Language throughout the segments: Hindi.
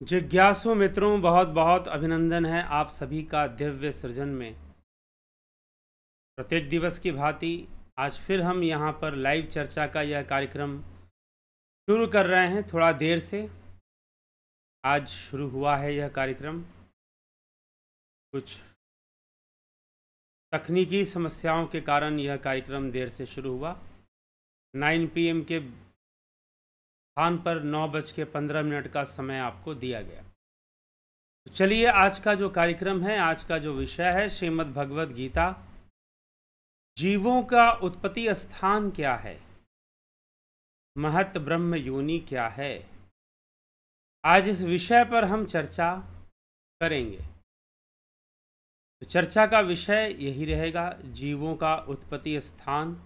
जिज्ञासु मित्रों, बहुत बहुत अभिनंदन है आप सभी का दिव्य सृजन में। प्रत्येक दिवस की भांति आज फिर हम यहाँ पर लाइव चर्चा का यह कार्यक्रम शुरू कर रहे हैं। थोड़ा देर से आज शुरू हुआ है यह कार्यक्रम। कुछ तकनीकी समस्याओं के कारण यह कार्यक्रम देर से शुरू हुआ। 9 PM के स्थान पर 9:15 का समय आपको दिया गया। तो चलिए, आज का जो कार्यक्रम है, आज का जो विषय है, श्रीमद् भगवद गीता, जीवों का उत्पत्ति स्थान क्या है, महत ब्रह्म योनि क्या है। आज इस विषय पर हम चर्चा करेंगे। तो चर्चा का विषय यही रहेगा, जीवों का उत्पत्ति स्थान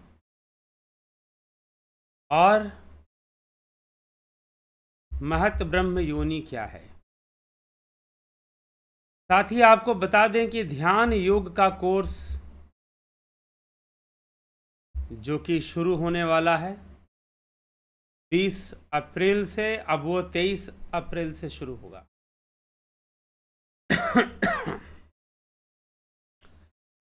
और महत ब्रह्म योनि क्या है। साथ ही आपको बता दें कि ध्यान योग का कोर्स जो कि शुरू होने वाला है 20 अप्रैल से, अब वो 23 अप्रैल से शुरू होगा।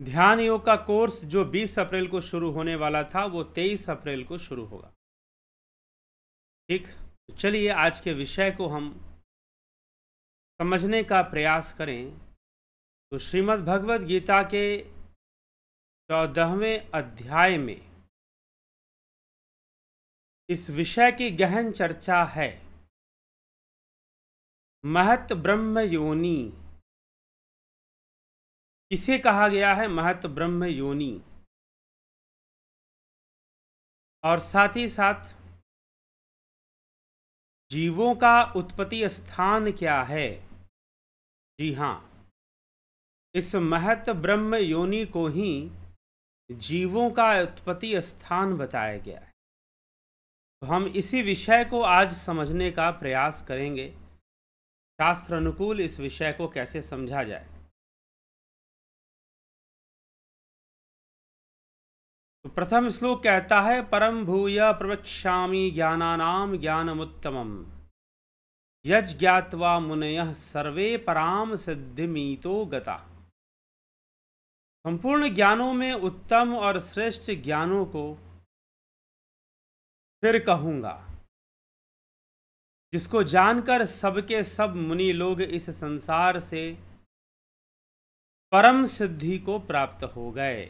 ध्यान योग का कोर्स जो 20 अप्रैल को शुरू होने वाला था वो 23 अप्रैल को शुरू होगा। ठीक, तो चलिए आज के विषय को हम समझने का प्रयास करें। तो श्रीमद् भगवद गीता के 14वें अध्याय में इस विषय की गहन चर्चा है। महत ब्रह्म योनि किसे कहा गया है, महत ब्रह्म योनि, और साथ ही साथ जीवों का उत्पत्ति स्थान क्या है। जी हाँ, इस महत ब्रह्म योनि को ही जीवों का उत्पत्ति स्थान बताया गया है। तो हम इसी विषय को आज समझने का प्रयास करेंगे। शास्त्र अनुकूल इस विषय को कैसे समझा जाए। तो प्रथम श्लोक कहता है, परम भूय प्रवक्ष्यामि ज्ञानानाम ज्ञानमुत्तमम् यज् ज्ञात्वा मुनयः सर्वे पराम सिद्धिमितो गता। संपूर्ण ज्ञानों में उत्तम और श्रेष्ठ ज्ञानों को फिर कहूँगा, जिसको जानकर सबके सब मुनि लोग इस संसार से परम सिद्धि को प्राप्त हो गए।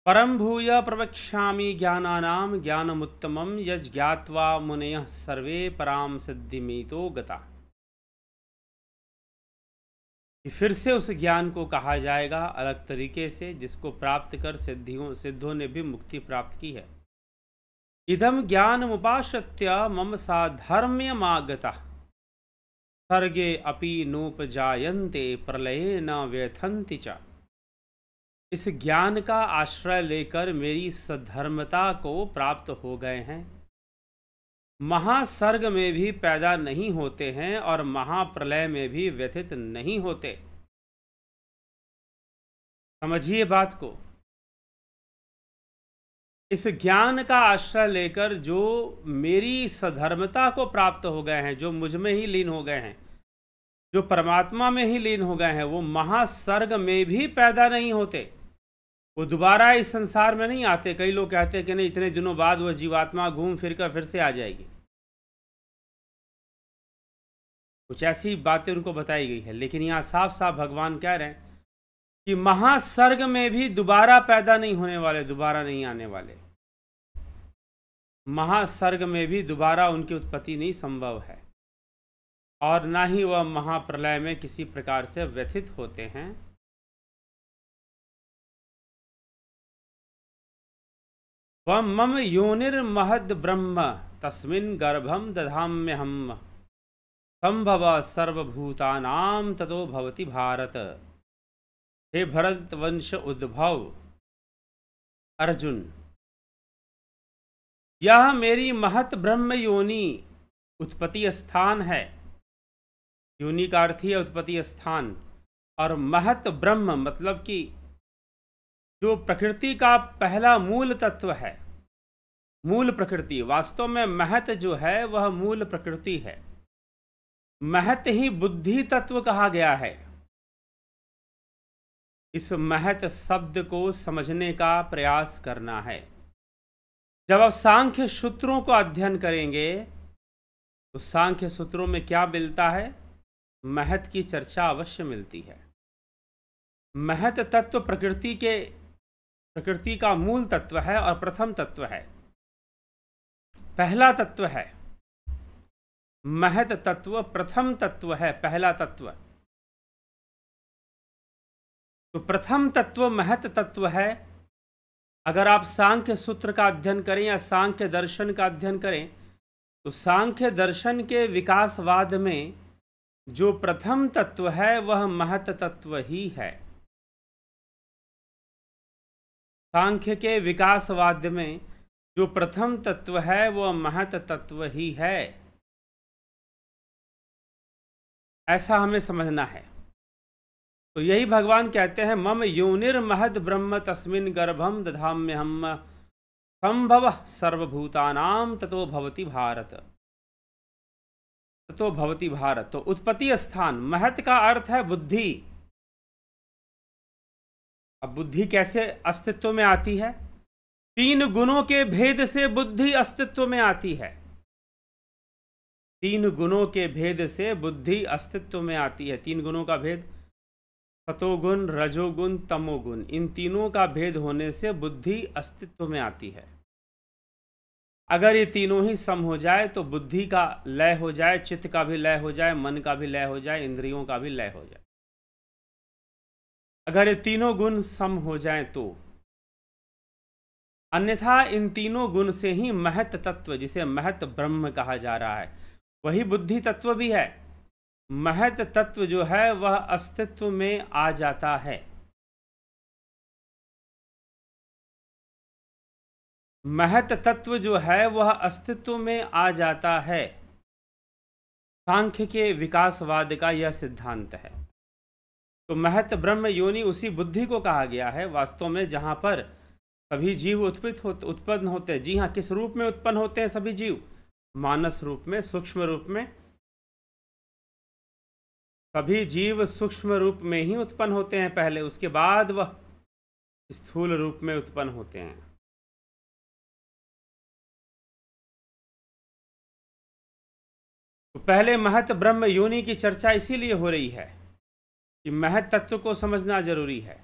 परम भूय प्रवक्ष्यामि ज्ञानानाम ज्ञानमुत्तमम् यज् ज्ञात्वा मुनयः सर्वे पराम सिद्धिमितो गता। फिर से उस ज्ञान को कहा जाएगा अलग तरीके से, जिसको प्राप्त कर सिद्धों ने भी मुक्ति प्राप्त की है। इदम ज्ञानमुपाश्रित्य मम साधर्म्यमागतः सर्गे अपि नोपजायन्ते प्रलये न व्यथन्ति च। इस ज्ञान का आश्रय लेकर मेरी सधर्मता को प्राप्त हो गए हैं, महासर्ग में भी पैदा नहीं होते हैं और महाप्रलय में भी व्यथित नहीं होते। समझिए बात को। इस ज्ञान का आश्रय लेकर जो मेरी सधर्मता को प्राप्त हो गए हैं, जो मुझ में ही लीन हो गए हैं, जो परमात्मा में ही लीन हो गए हैं, वो महासर्ग में भी पैदा नहीं होते। वो दोबारा इस संसार में नहीं आते। कई लोग कहते हैं कि नहीं, इतने दिनों बाद वह जीवात्मा घूम फिर कर फिर से आ जाएगी। कुछ ऐसी बातें उनको बताई गई है, लेकिन यहाँ साफ साफ भगवान कह रहे हैं कि महासर्ग में भी दोबारा पैदा नहीं होने वाले, दोबारा नहीं आने वाले। महासर्ग में भी दोबारा उनकी उत्पत्ति नहीं संभव है, और ना ही वह महाप्रलय में किसी प्रकार से व्यथित होते हैं। मम योनिर्महद् ब्रह्म तस्मिन् गर्भं दधाम्यहम् संभव सर्वभूतानां ततो भवति भारत। हे भरत वंश उद्भव अर्जुन, यह मेरी महत ब्रह्म योनि उत्पत्ति स्थान है। योनि का अर्थ है उत्पत्ति स्थान, और महत ब्रह्म मतलब कि जो प्रकृति का पहला मूल तत्व है, मूल प्रकृति। वास्तव में महत जो है वह मूल प्रकृति है। महत ही बुद्धि तत्व कहा गया है। इस महत शब्द को समझने का प्रयास करना है। जब आप सांख्य सूत्रों को अध्ययन करेंगे तो सांख्य सूत्रों में क्या मिलता है? महत की चर्चा अवश्य मिलती है। महत तत्व प्रकृति का मूल तत्व है और प्रथम तत्व है, पहला तत्व है। महत तत्व प्रथम तत्व है, पहला तत्व। तो प्रथम तत्व महत तत्व है। अगर आप सांख्य सूत्र का अध्ययन करें या सांख्य दर्शन का अध्ययन करें तो सांख्य दर्शन के विकासवाद में जो प्रथम तत्व है वह महत तत्व ही है। सांख्य के विकासवाद में जो प्रथम तत्व है वह महत तत्व ही है। ऐसा हमें समझना है। तो यही भगवान कहते हैं, मम योनिर्महद ब्रह्म तस्मिन् गर्भम दधाम्यहम् संभवः सर्वभूतानां ततो भवति भारत। ततो भवति भारत। तो उत्पत्ति स्थान, महत का अर्थ है बुद्धि। अब बुद्धि कैसे अस्तित्व में आती है? तीन गुणों के भेद से बुद्धि अस्तित्व में आती है। तीन गुणों के भेद से बुद्धि अस्तित्व में आती है। तीन गुणों का भेद, सतोगुण, रजोगुण, तमोगुण, इन तीनों का भेद होने से बुद्धि अस्तित्व में आती है। अगर ये तीनों ही सम हो जाए तो बुद्धि का लय हो जाए, चित्त का भी लय हो जाए, मन का भी लय हो जाए, इंद्रियों का भी लय हो जाए। अगर ये तीनों गुण सम हो जाए तो, अन्यथा इन तीनों गुण से ही महत तत्व, जिसे महत ब्रह्म कहा जा रहा है, वही बुद्धि तत्व भी है। महत तत्व जो है वह अस्तित्व में आ जाता है। महत तत्व जो है वह अस्तित्व में आ जाता है। सांख्य के विकासवाद का यह सिद्धांत है। तो महत ब्रह्म योनि उसी बुद्धि को कहा गया है। वास्तव में जहां पर सभी जीव उत्पन्न होते हैं। जी हाँ, किस रूप में उत्पन्न होते हैं सभी जीव? मानस रूप में, सूक्ष्म रूप में। सभी जीव सूक्ष्म रूप में ही उत्पन्न होते हैं पहले, उसके बाद वह स्थूल रूप में उत्पन्न होते हैं। तो पहले महत ब्रह्म योनि की चर्चा इसीलिए हो रही है कि महत तत्व को समझना जरूरी है।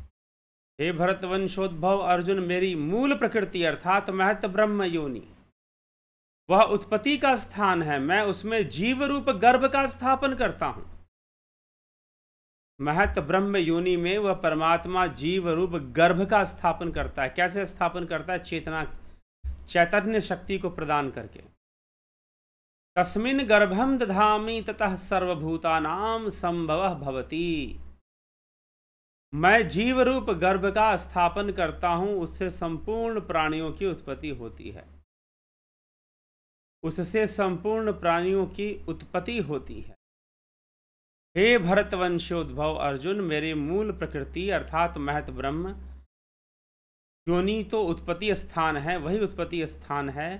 हे भरतवंशोद्भव अर्जुन, मेरी मूल प्रकृति अर्थात महत ब्रह्म योनि वह उत्पत्ति का स्थान है। मैं उसमें जीव रूप गर्भ का स्थापन करता हूं। महत ब्रह्म योनि में वह परमात्मा जीव रूप गर्भ का स्थापन करता है। कैसे स्थापन करता है? चैतन्य शक्ति को प्रदान करके। तस्मिन् गर्भम दधामि ततः सर्वभूतानां संभवः भवति। मैं जीव रूप गर्भ का स्थापन करता हूं, उससे संपूर्ण प्राणियों की उत्पत्ति होती है। उससे संपूर्ण प्राणियों की उत्पत्ति होती है। हे भरतवंशोद्भव अर्जुन, मेरे मूल प्रकृति अर्थात महत ब्रह्म योनि तो उत्पत्ति स्थान है, वही उत्पत्ति स्थान है।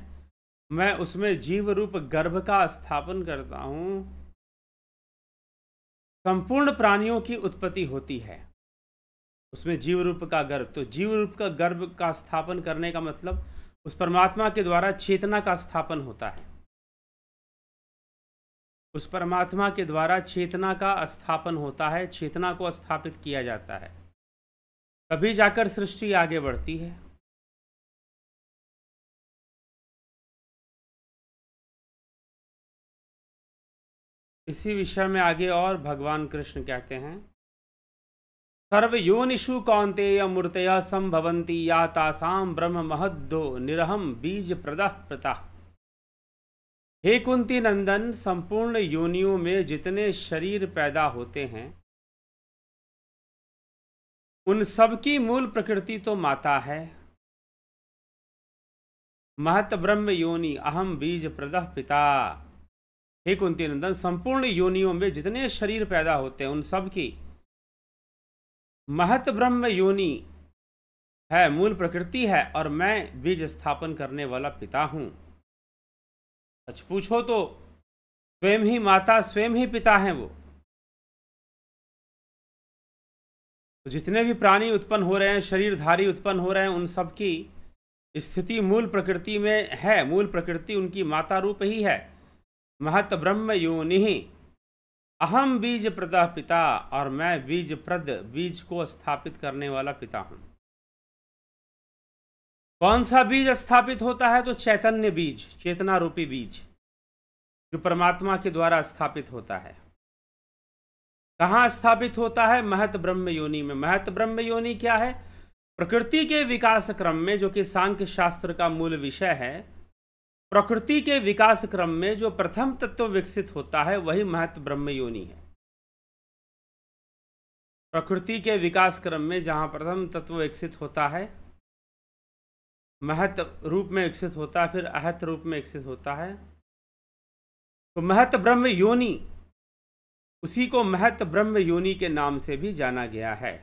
मैं उसमें जीव रूप गर्भ का स्थापन करता हूं, संपूर्ण प्राणियों की उत्पत्ति होती है उसमें जीव रूप का गर्भ। तो जीव रूप का गर्भ का स्थापन करने का मतलब उस परमात्मा के द्वारा चेतना का स्थापन होता है। उस परमात्मा के द्वारा चेतना का स्थापन होता है, चेतना को स्थापित किया जाता है, तभी जाकर सृष्टि आगे बढ़ती है। इसी विषय में आगे और भगवान कृष्ण कहते हैं, सर्वयोनिषु कौन्तेय मूर्तयः संभवन्ति या तासां ब्रह्म महद्दो निरहम बीज प्रदः प्रतः। हे कुंती नंदन, संपूर्ण योनियों में जितने शरीर पैदा होते हैं उन सब की मूल प्रकृति तो माता है। महत ब्रह्म योनि अहम बीज प्रदः पिता। हे कुंती नंदन, संपूर्ण योनियों में जितने शरीर पैदा होते हैं उन सब की महत ब्रह्म योनि है, मूल प्रकृति है, और मैं बीज स्थापन करने वाला पिता हूं। सच पूछो तो स्वयं ही माता, स्वयं ही पिता हैं वो। तो जितने भी प्राणी उत्पन्न हो रहे हैं, शरीरधारी उत्पन्न हो रहे हैं, उन सब की स्थिति मूल प्रकृति में है। मूल प्रकृति उनकी माता रूप ही है। महत ब्रह्म योनि अहम बीज प्रदा पिता, और मैं बीज प्रद, बीज को स्थापित करने वाला पिता हूं। कौन सा बीज स्थापित होता है? तो चैतन्य बीज, चेतना रूपी बीज, जो परमात्मा के द्वारा स्थापित होता है। कहाँ स्थापित होता है? महत ब्रह्म योनि में। महत ब्रह्म योनि क्या है? प्रकृति के विकास क्रम में, जो कि सांख्य शास्त्र का मूल विषय है, प्रकृति के विकास क्रम में जो प्रथम तत्व विकसित होता है वही महत ब्रह्म योनि है। प्रकृति के विकास क्रम में जहां प्रथम तत्व विकसित होता है, महत रूप में विकसित होता है, फिर अहत रूप में विकसित होता है, तो महत ब्रह्म योनि, उसी को महत ब्रह्म योनि के नाम से भी जाना गया है।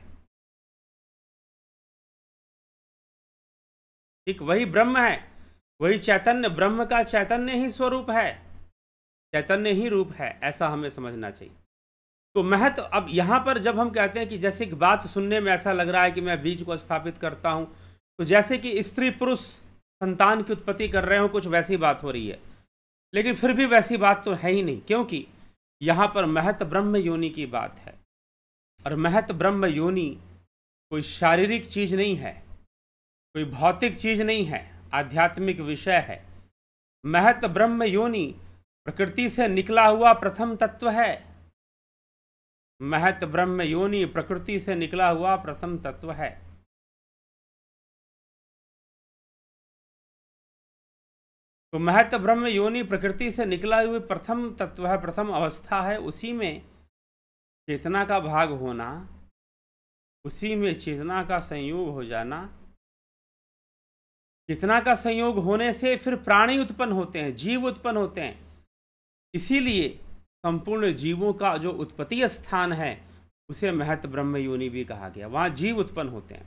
ठीक वही ब्रह्म है, वही चैतन्य, ब्रह्म का चैतन्य ही स्वरूप है, चैतन्य ही रूप है, ऐसा हमें समझना चाहिए। तो महत, अब यहां पर जब हम कहते हैं कि जैसे कि बात सुनने में ऐसा लग रहा है कि मैं बीज को स्थापित करता हूं, तो जैसे कि स्त्री पुरुष संतान की उत्पत्ति कर रहे हो, कुछ वैसी बात हो रही है, लेकिन फिर भी वैसी बात तो है ही नहीं, क्योंकि यहां पर महत ब्रह्म योनि की बात है। और महत ब्रह्म योनि कोई शारीरिक चीज नहीं है, कोई भौतिक चीज नहीं है, आध्यात्मिक विषय है। महत ब्रह्म योनि प्रकृति से निकला हुआ प्रथम तत्व है। महत ब्रह्म योनि प्रकृति से निकला हुआ प्रथम तत्व है। तो महत ब्रह्म योनि प्रकृति से निकला हुआ प्रथम तत्व है, प्रथम अवस्था है। उसी में चेतना का भाग होना, उसी में चेतना का संयोग हो जाना, चेतना का संयोग होने से फिर प्राणी उत्पन्न होते हैं, जीव उत्पन्न होते हैं। इसीलिए संपूर्ण जीवों का जो उत्पत्ति स्थान है उसे महत ब्रह्म योनि भी कहा गया। वहां जीव उत्पन्न होते हैं।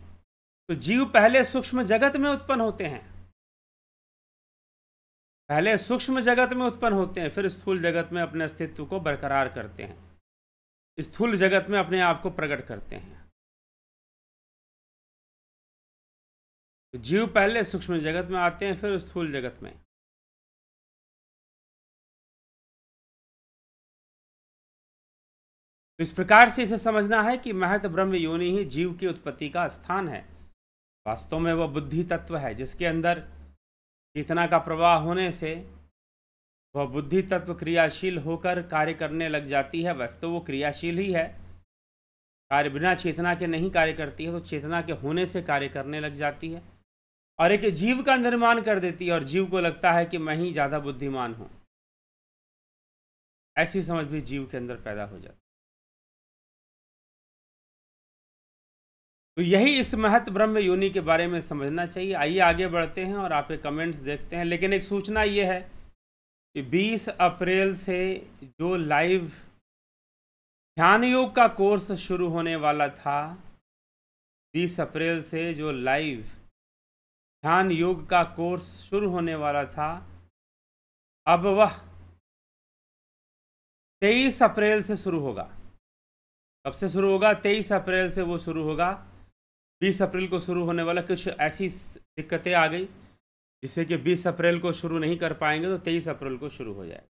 तो जीव पहले सूक्ष्म जगत में उत्पन्न होते हैं, पहले सूक्ष्म जगत में उत्पन्न होते हैं, फिर स्थूल जगत में अपने अस्तित्व को बरकरार करते हैं, स्थूल जगत में अपने आप को प्रकट करते हैं। तो जीव पहले सूक्ष्म जगत में आते हैं, फिर स्थूल जगत में। तो इस प्रकार से इसे समझना है कि महत ब्रह्म योनि ही जीव की उत्पत्ति का स्थान है। वास्तव में वह बुद्धि तत्व है, जिसके अंदर चेतना का प्रवाह होने से वह बुद्धि तत्व क्रियाशील होकर कार्य करने लग जाती है। वैसे तो वो क्रियाशील ही है, कार्य बिना चेतना के नहीं कार्य करती है, तो चेतना के होने से कार्य करने लग जाती है और एक जीव का निर्माण कर देती है, और जीव को लगता है कि मैं ही ज़्यादा बुद्धिमान हूँ। ऐसी समझ भी जीव के अंदर पैदा हो जाती है। तो यही इस महत ब्रह्म योनि के बारे में समझना चाहिए। आइए आगे बढ़ते हैं और आपके कमेंट्स देखते हैं। लेकिन एक सूचना ये है कि 20 अप्रैल से जो लाइव ध्यान योग का कोर्स शुरू होने वाला था, 20 अप्रैल से जो लाइव ध्यान योग का कोर्स शुरू होने वाला था, अब वह 23 अप्रैल से शुरू होगा। कब से शुरू होगा? 23 अप्रैल से वो शुरू होगा। 20 अप्रैल को शुरू होने वाला, कुछ ऐसी दिक्कतें आ गई जिससे कि 20 अप्रैल को शुरू नहीं कर पाएंगे, तो 23 अप्रैल को शुरू हो जाएगा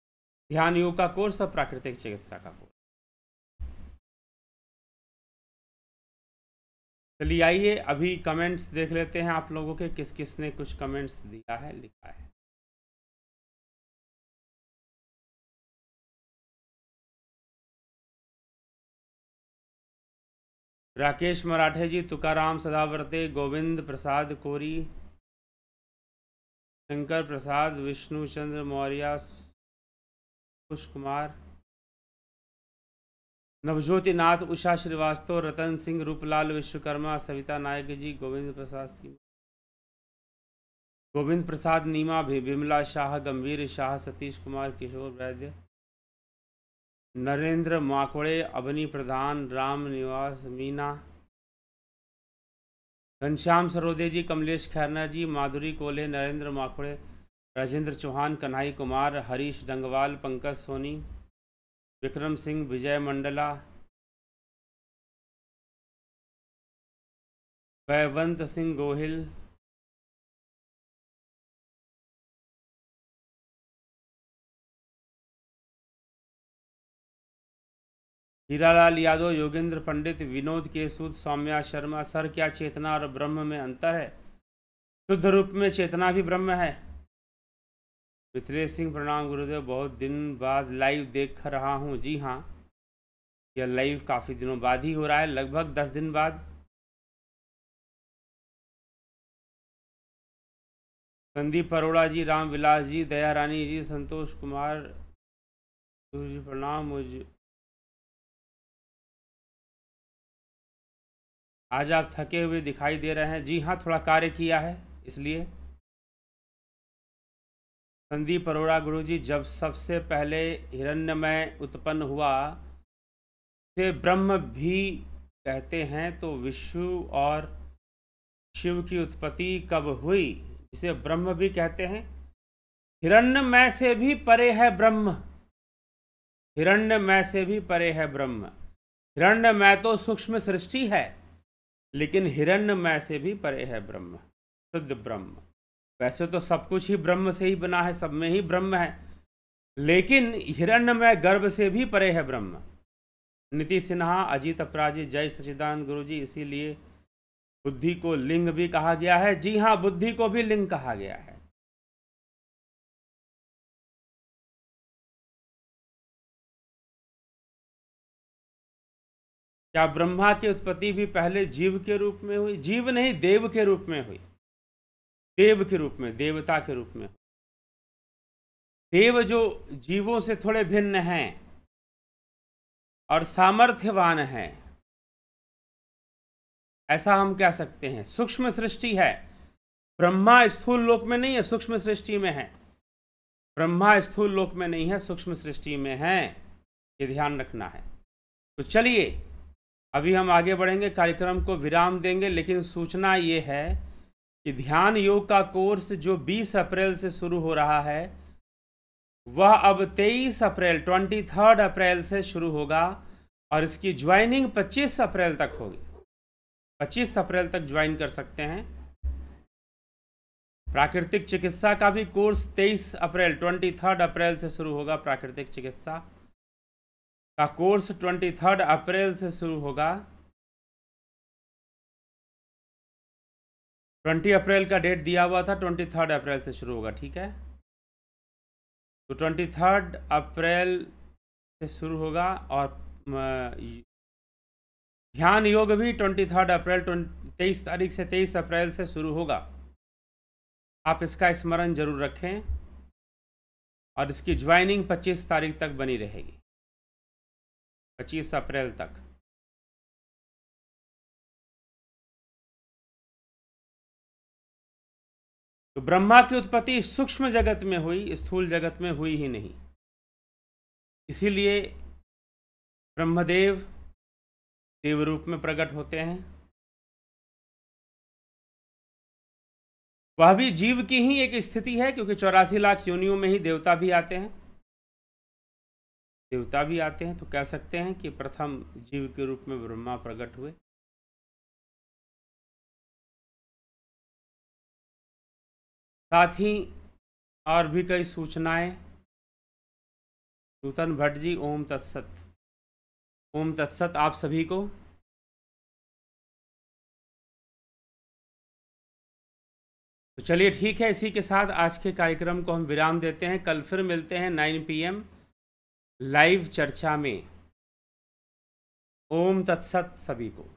ध्यान योग का कोर्स और प्राकृतिक चिकित्सा का कोर्स। चलिए आइए अभी कमेंट्स देख लेते हैं आप लोगों के, किस किस ने कुछ कमेंट्स दिया है, लिखा है। राकेश मराठे जी, तुकाराम सदावर्ते, गोविंद प्रसाद कोरी, शंकर प्रसाद, विष्णु चंद्र मौर्य, कुश कुमार, नवज्योति नाथ, उषा श्रीवास्तव, रतन सिंह, रूपलाल विश्वकर्मा, सविता नायक जी, गोविंद प्रसाद नीमा, विमला शाह, गंभीर शाह, सतीश कुमार, किशोर वैद्य, नरेंद्र माकोड़े, अवनी प्रधान, राम निवास, मीना, घनश्याम सरोदे जी, कमलेश खैरना जी, माधुरी कोले, नरेंद्र माखुड़े, राजेंद्र चौहान, कन्हई कुमार, हरीश डंगवाल, पंकज सोनी, विक्रम सिंह, विजय मंडला, वैवंत सिंह गोहिल, हीरालाल यादव, योगेंद्र पंडित, विनोद केसूद, सौम्या शर्मा। सर, क्या चेतना और ब्रह्म में अंतर है? शुद्ध रूप में चेतना भी ब्रह्म है। मिथिलेश सिंह, प्रणाम गुरुदेव, बहुत दिन बाद लाइव देख रहा हूँ। जी हाँ, यह लाइव काफ़ी दिनों बाद ही हो रहा है, लगभग 10 दिन बाद। संदीप अरोड़ा जी, राम विलास जी, दया रानी जी, संतोष कुमार जी, प्रणाम। मुझे आज आप थके हुए दिखाई दे रहे हैं। जी हाँ, थोड़ा कार्य किया है इसलिए। संदीप अरोड़ा गुरुजी, जब सबसे पहले हिरण्यमय उत्पन्न हुआ से ब्रह्म भी कहते हैं, तो विष्णु और शिव की उत्पत्ति कब हुई, जिसे ब्रह्म भी कहते हैं? हिरण्यमय से भी परे है ब्रह्म, हिरण्यमय से भी परे है ब्रह्म। हिरण्यमय तो सूक्ष्म सृष्टि है, लेकिन हिरण्यमय से भी परे है ब्रह्म, शुद्ध ब्रह्म। वैसे तो सब कुछ ही ब्रह्म से ही बना है, सब में ही ब्रह्म है, लेकिन हिरण्यमय गर्भ से भी परे है ब्रह्म। नीति सिन्हा, अजीत अपराजित, जय सच्चिदानंद गुरुजी। इसीलिए बुद्धि को लिंग भी कहा गया है। जी हाँ, बुद्धि को भी लिंग कहा गया है। क्या ब्रह्मा की उत्पत्ति भी पहले जीव के रूप में हुई? जीव नहीं, देव के रूप में हुई, देव के रूप में, देवता के रूप में। देव जो जीवों से थोड़े भिन्न हैं और सामर्थ्यवान हैं, ऐसा हम कह सकते हैं। सूक्ष्म सृष्टि है, ब्रह्मा स्थूल लोक में नहीं है, सूक्ष्म सृष्टि में है। ब्रह्मा स्थूल लोक में नहीं है, सूक्ष्म सृष्टि में है, ये ध्यान रखना है। तो चलिए, अभी हम आगे बढ़ेंगे, कार्यक्रम को विराम देंगे, लेकिन सूचना ये है कि ध्यान योग का कोर्स जो 20 अप्रैल से शुरू हो रहा है, वह अब 23 अप्रैल 23 अप्रैल से शुरू होगा, और इसकी ज्वाइनिंग 25 अप्रैल तक होगी। 25 अप्रैल तक ज्वाइन कर सकते हैं। प्राकृतिक चिकित्सा का भी कोर्स 23 अप्रैल 23 अप्रैल से शुरू होगा। प्राकृतिक चिकित्सा का कोर्स 23 अप्रैल से शुरू होगा। 20 अप्रैल का डेट दिया हुआ था, 23 अप्रैल से शुरू होगा, ठीक है। तो 23 अप्रैल से शुरू होगा, और ध्यान योग भी 23 अप्रैल 23 तारीख से 23 अप्रैल से शुरू होगा। आप इसका स्मरण जरूर रखें, और इसकी ज्वाइनिंग 25 तारीख तक बनी रहेगी, 25 अप्रैल तक। तो ब्रह्मा की उत्पत्ति सूक्ष्म जगत में हुई, स्थूल जगत में हुई ही नहीं। इसीलिए ब्रह्मदेव देव रूप में प्रकट होते हैं। वह भी जीव की ही एक स्थिति है, क्योंकि 84 लाख योनियों में ही देवता भी आते हैं, देवता भी आते हैं। तो कह सकते हैं कि प्रथम जीव के रूप में ब्रह्मा प्रकट हुए। साथ ही और भी कई सूचनाएं। नूतन भट्ट जी, ओम तत्सत। ओम तत्सत आप सभी को। तो चलिए ठीक है, इसी के साथ आज के कार्यक्रम को हम विराम देते हैं। कल फिर मिलते हैं 9 PM लाइव चर्चा में। ओम तत्सत सभी को।